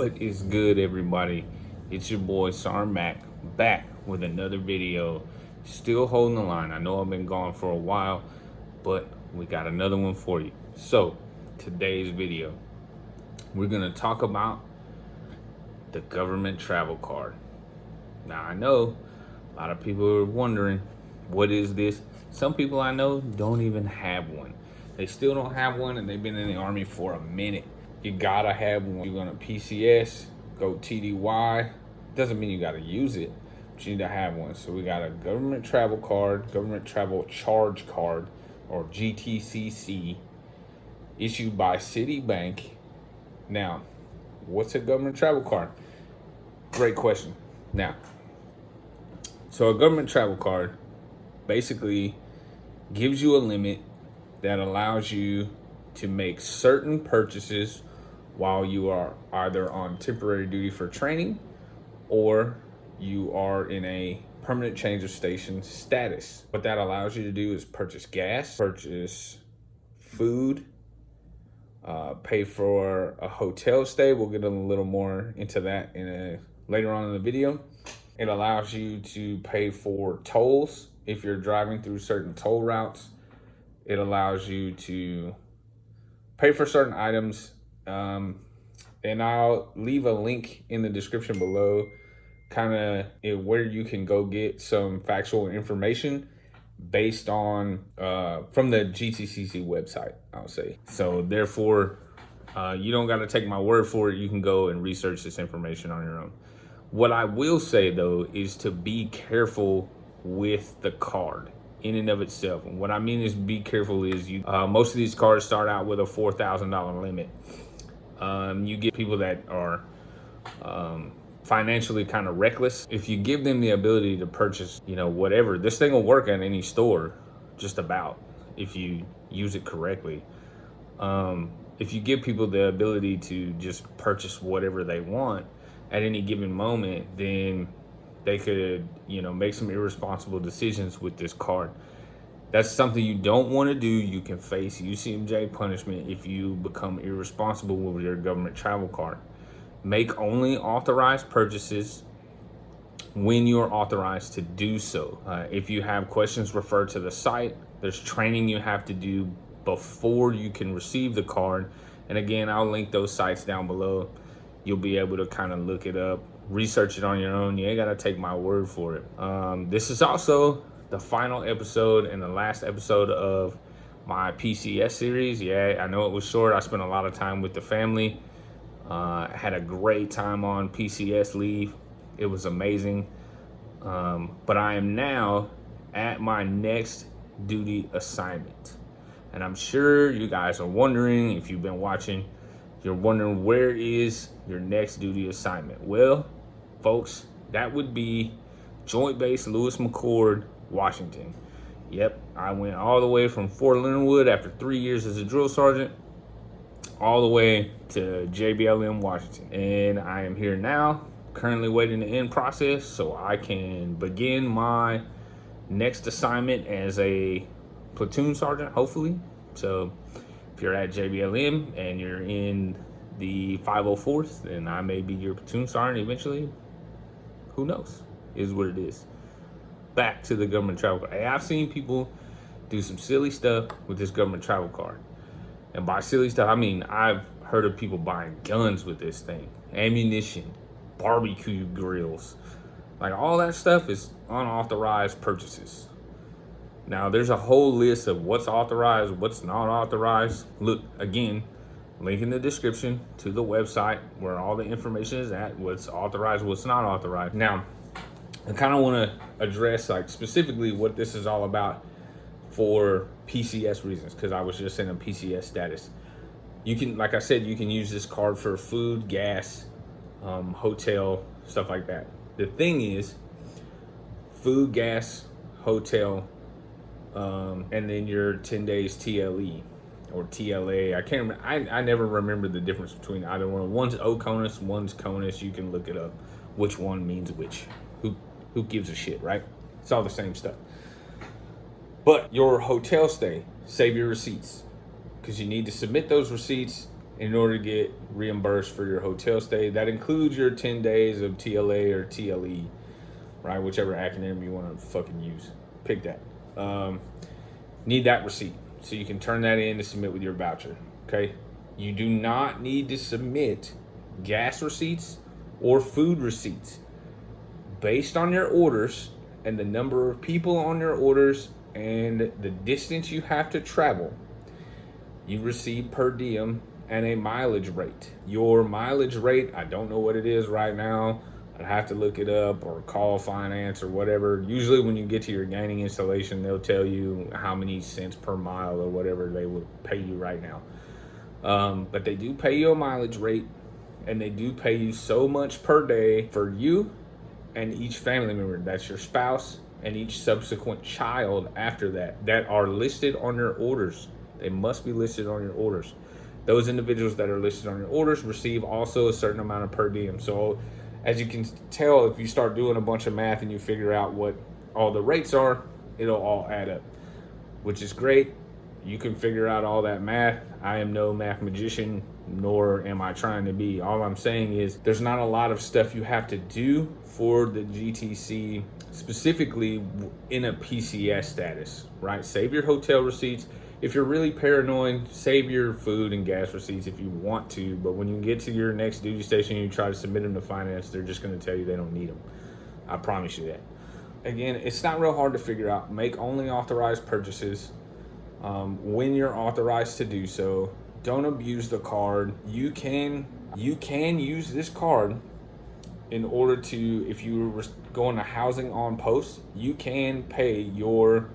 What is good, everybody? It's your boy Sarmac back with another video. Still holding the line. I know I've been gone for a while, but we got another one for you. So today's video, we're gonna talk about the government travel card. Now I know a lot of people are wondering, what is this? Some people I know don't even have one. They still don't have one, and they've been in the Army for a minute. You gotta have one. You're gonna PCS, go TDY. Doesn't mean you gotta use it, but you need to have one. So we got a government travel card, government travel charge card, or GTCC, issued by Citibank. Now, what's a government travel card? Great question. Now, so a government travel card basically gives you a limit that allows you to make certain purchases while you are either on temporary duty for training or you are in a permanent change of station status. What that allows you to do is purchase gas, purchase food, pay for a hotel stay. We'll get a little more into that later on in the video. It allows you to pay for tolls if you're driving through certain toll routes. It allows you to pay for certain items, and I'll leave a link in the description below, kind of where you can go get some factual information based on from the GTCC website, I'll say. So therefore, you don't got to take my word for it. You can go and research this information on your own. What I will say though is to be careful with the card in and of itself. And what I mean is be careful is most of these cards start out with a $4,000 limit. You get people that are financially kind of reckless. If you give them the ability to purchase, whatever, this thing will work at any store, just about, if you use it correctly. If you give people the ability to just purchase whatever they want at any given moment, then they could, make some irresponsible decisions with this card. That's something you don't want to do. You can face UCMJ punishment if you become irresponsible with your government travel card. Make only authorized purchases when you're authorized to do so. If you have questions, refer to the site. There's training you have to do before you can receive the card. And again, I'll link those sites down below. You'll be able to kind of look it up, research it on your own. You ain't got to take my word for it. This is also the final episode and the last episode of my PCS series. Yeah, I know it was short. I spent a lot of time with the family. Had a great time on PCS leave. It was amazing. But I am now at my next duty assignment. And I'm sure you guys are wondering, if you've been watching, you're wondering, where is your next duty assignment? Well, folks, that would be Joint Base Lewis McChord, Washington. Yep, I went all the way from Fort Leonard Wood after 3 years as a drill sergeant, all the way to JBLM, Washington. And I am here now, currently waiting to end process so I can begin my next assignment as a platoon sergeant, hopefully. So if you're at JBLM and you're in the 504th, then I may be your platoon sergeant eventually. Who knows? Is what it is. Back to the government travel card. Hey, I've seen people do some silly stuff with this government travel card. And by silly stuff, I mean, I've heard of people buying guns with this thing, ammunition, barbecue grills. Like, all that stuff is unauthorized purchases. Now, there's a whole list of what's authorized, what's not authorized. Look, again, link in the description to the website where all the information is at, what's authorized, what's not authorized. Now, I kind of want to address, like, specifically what this is all about for PCS reasons, because I was just in a PCS status. You can, like I said, you can use this card for food, gas, hotel, stuff like that. The thing is, food, gas, hotel, and then your 10 days TLE or TLA. I can't remember. I never remember the difference between either one. One's OCONUS, one's CONUS. You can look it up, which one means which. Who gives a shit, right? It's all the same stuff. But your hotel stay, save your receipts, because you need to submit those receipts in order to get reimbursed for your hotel stay. That includes your 10 days of TLA or TLE, right? Whichever acronym you want to fucking use. Pick that. Need that receipt so you can turn that in to submit with your voucher, okay? You do not need to submit gas receipts or food receipts. Based on your orders and the number of people on your orders and the distance you have to travel, you receive per diem and a mileage rate. Your mileage rate, I don't know what it is right now. I'd have to look it up or call finance or whatever. Usually when you get to your gaining installation, they'll tell you how many cents per mile or whatever they would pay you right now. But they do pay you a mileage rate, and they do pay you so much per day for you and each family member. That's your spouse and each subsequent child after that are listed on your orders. They must be listed on your orders. Those individuals that are listed on your orders receive also a certain amount of per diem. So as you can tell, if you start doing a bunch of math and you figure out what all the rates are, it'll all add up, which is great. You can figure out all that math. I am no math magician, nor am I trying to be. All I'm saying is there's not a lot of stuff you have to do for the GTC, specifically in a PCS status, right? Save your hotel receipts. If you're really paranoid, save your food and gas receipts if you want to, but when you get to your next duty station and you try to submit them to finance, they're just gonna tell you they don't need them. I promise you that. Again, it's not real hard to figure out. Make only authorized purchases when you're authorized to do so. Don't abuse the card. You can use this card in order to, if you were going to housing on post, you can pay your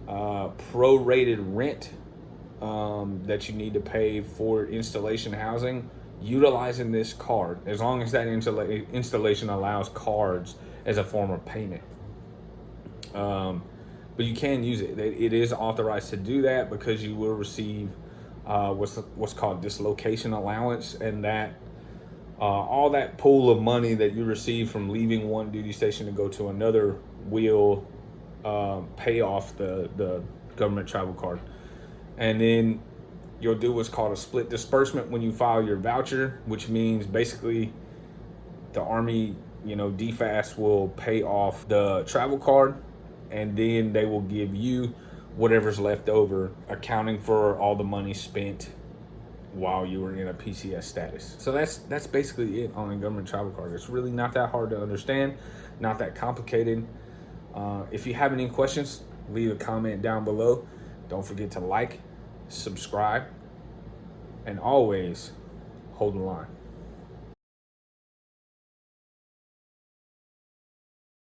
prorated rent that you need to pay for installation housing utilizing this card, as long as that installation allows cards as a form of payment. But you can use it. It is authorized to do that because you will receive what's called dislocation allowance, and that all that pool of money that you receive from leaving one duty station to go to another will pay off the government travel card. And then you'll do what's called a split disbursement when you file your voucher, which means basically the Army, DFAS will pay off the travel card, and then they will give you whatever's left over, accounting for all the money spent while you were in a PCS status. So that's basically it on a government travel card. It's really not that hard to understand, not that complicated. If you have any questions, leave a comment down below. Don't forget to like, subscribe, and always hold the line.